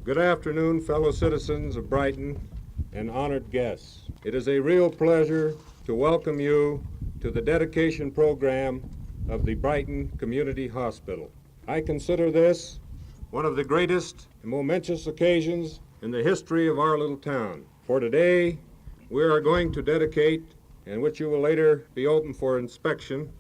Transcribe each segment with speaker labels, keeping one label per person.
Speaker 1: Good afternoon, fellow citizens of Brighton and honored guests. It is a real pleasure to welcome you to the dedication program of the Brighton Community Hospital. I consider this one of the greatest and momentous occasions in the history of our little town. For today, we are going to dedicate, and which you will later be open for inspection,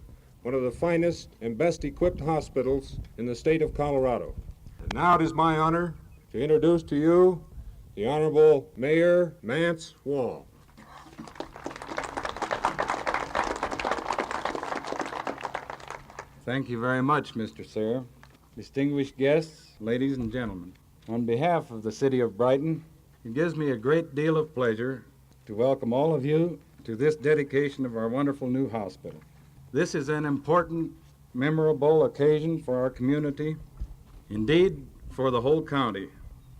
Speaker 1: one of the finest and best equipped hospitals in the state of Colorado. And now it is my honor to introduce to you the Honorable Mayor Mance Wall.
Speaker 2: Thank you very much, Mr. Sayre. Distinguished guests, ladies and gentlemen, on behalf of the city of Brighton, it gives me a great deal of pleasure to welcome all of you to this dedication of our wonderful new hospital. This is an important, memorable occasion for our community, indeed for the whole county,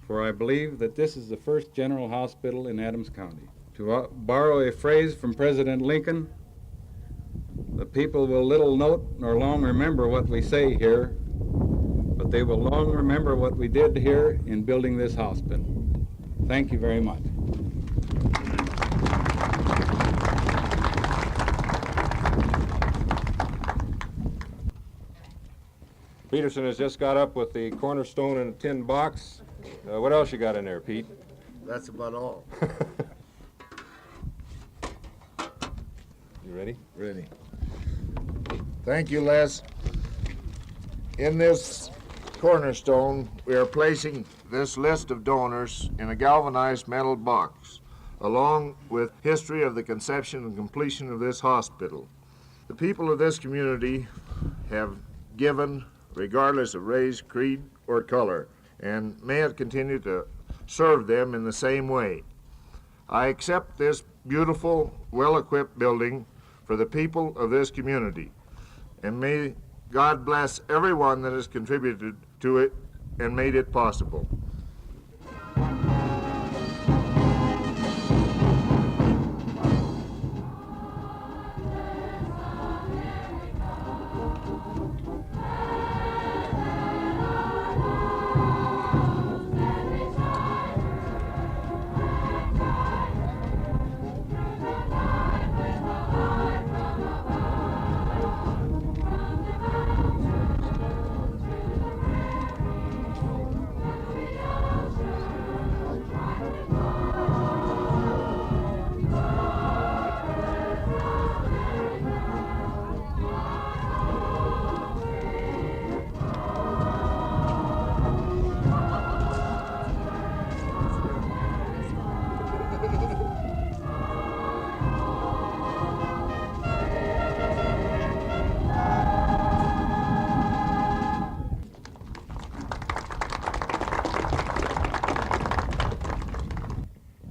Speaker 2: for I believe that this is the first general hospital in Adams County. To borrow a phrase from President Lincoln, the people will little note nor long remember what we say here, but they will long remember what we did here in building this hospital. Thank you very much.
Speaker 1: Peterson has just got up with the cornerstone in a tin box. What else you got in there, Pete?
Speaker 3: That's about all.
Speaker 1: You ready?
Speaker 3: Ready. Thank you, Les. In this cornerstone, we are placing this list of donors in a galvanized metal box, along with history of the conception and completion of this hospital. The people of this community have given regardless of race, creed, or color, and may it continue to serve them in the same way. I accept this beautiful, well-equipped building for the people of this community, and may God bless everyone that has contributed to it and made it possible.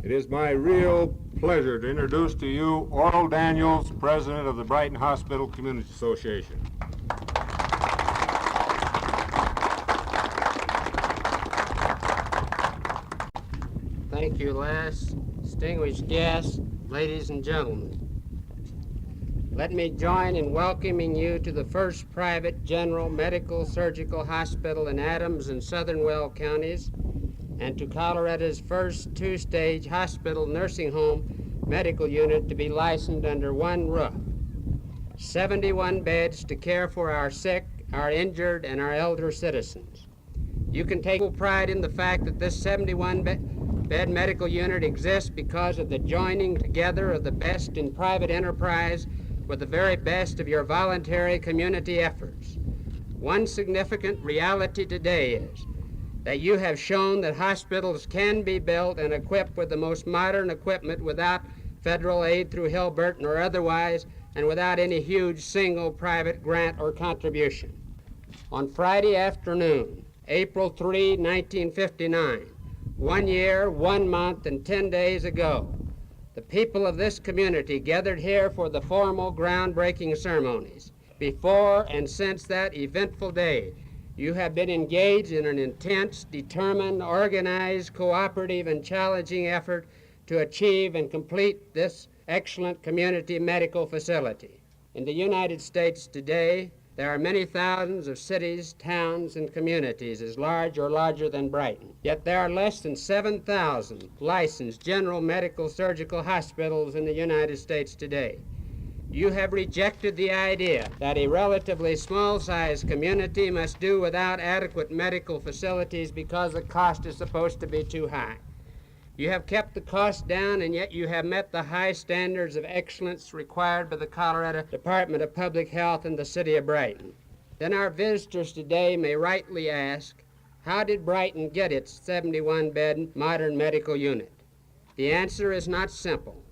Speaker 1: It is my real pleasure to introduce to you Oral Daniels, President of the Brighton Hospital Community Association.
Speaker 4: Thank you, Les. Distinguished guests, ladies and gentlemen. Let me join in welcoming you to the first private general medical surgical hospital in Adams and Southern Well counties, and to Colorado's first two-stage hospital nursing home medical unit to be licensed under one roof. 71 beds to care for our sick, our injured, and our elder citizens. You can take pride in the fact that this 71-bed medical unit exists because of the joining together of the best in private enterprise with the very best of your voluntary community efforts. One significant reality today is that you have shown that hospitals can be built and equipped with the most modern equipment without federal aid through Hilbert or otherwise, and without any huge single private grant or contribution. On Friday afternoon, April 3, 1959, 1 year, 1 month, and 10 days ago, the people of this community gathered here for the formal groundbreaking ceremonies. Before and since that eventful day, you have been engaged in an intense, determined, organized, cooperative, and challenging effort to achieve and complete this excellent community medical facility. In the United States today, There are many thousands of cities, towns, and communities as large or larger than Brighton. Yet there are less than 7,000 licensed general medical surgical hospitals in the United States today. You have rejected the idea that a relatively small-sized community must do without adequate medical facilities because the cost is supposed to be too high. You have kept the cost down, and yet you have met the high standards of excellence required by the Colorado Department of Public Health and the city of Brighton. Then our visitors today may rightly ask, how did Brighton get its 71-bed modern medical unit? The answer is not simple.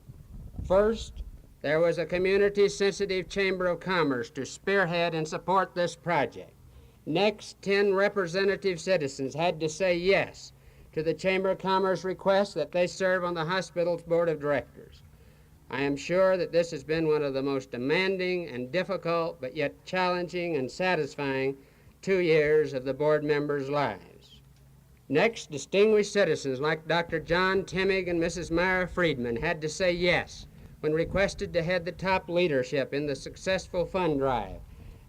Speaker 4: First, there was a community-sensitive Chamber of Commerce to spearhead and support this project. Next, 10 representative citizens had to say yes to the Chamber of Commerce request that they serve on the hospital's board of directors. I am sure that this has been one of the most demanding and difficult, but yet challenging and satisfying 2 years of the board members' lives. Next, distinguished citizens like Dr. John Timmig and Mrs. Myra Friedman had to say yes when requested to head the top leadership in the successful fund drive,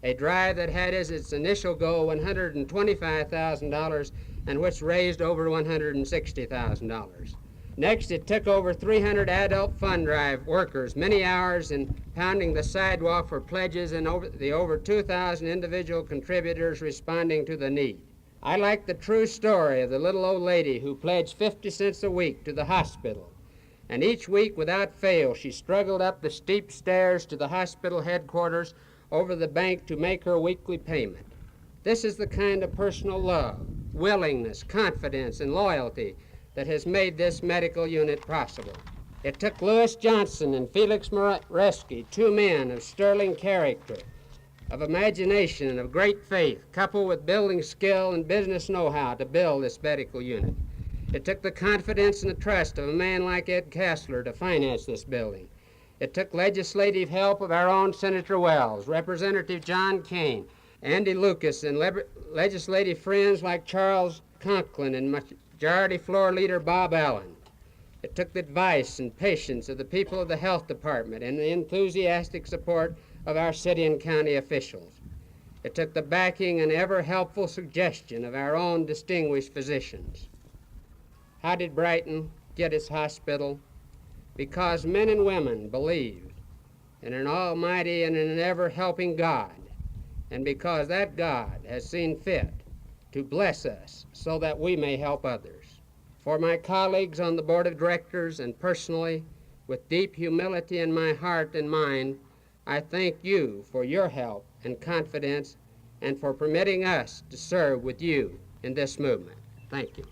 Speaker 4: a drive that had as its initial goal $125,000 and which raised over $160,000. Next, it took over 300 adult fund drive workers many hours in pounding the sidewalk for pledges and over 2,000 individual contributors responding to the need. I like the true story of the little old lady who pledged 50 cents a week to the hospital. And each week, without fail, she struggled up the steep stairs to the hospital headquarters over the bank to make her weekly payment. This is the kind of personal love, willingness, confidence, and loyalty that has made this medical unit possible. It took Lewis Johnson and Felix Moreski, 2 men of sterling character, of imagination, and of great faith, coupled with building skill and business know-how to build this medical unit. It took the confidence and the trust of a man like Ed Kessler to finance this building. It took legislative help of our own Senator Wells, Representative John Kane, Andy Lucas, and legislative friends like Charles Conklin and Majority Floor Leader Bob Allen. It took the advice and patience of the people of the health department and the enthusiastic support of our city and county officials. It took the backing and ever-helpful suggestion of our own distinguished physicians. How did Brighton get its hospital? Because men and women believed in an almighty and an ever-helping God, and because that God has seen fit to bless us so that we may help others. For my colleagues on the board of directors and personally, with deep humility in my heart and mind, I thank you for your help and confidence and for permitting us to serve with you in this movement. Thank you.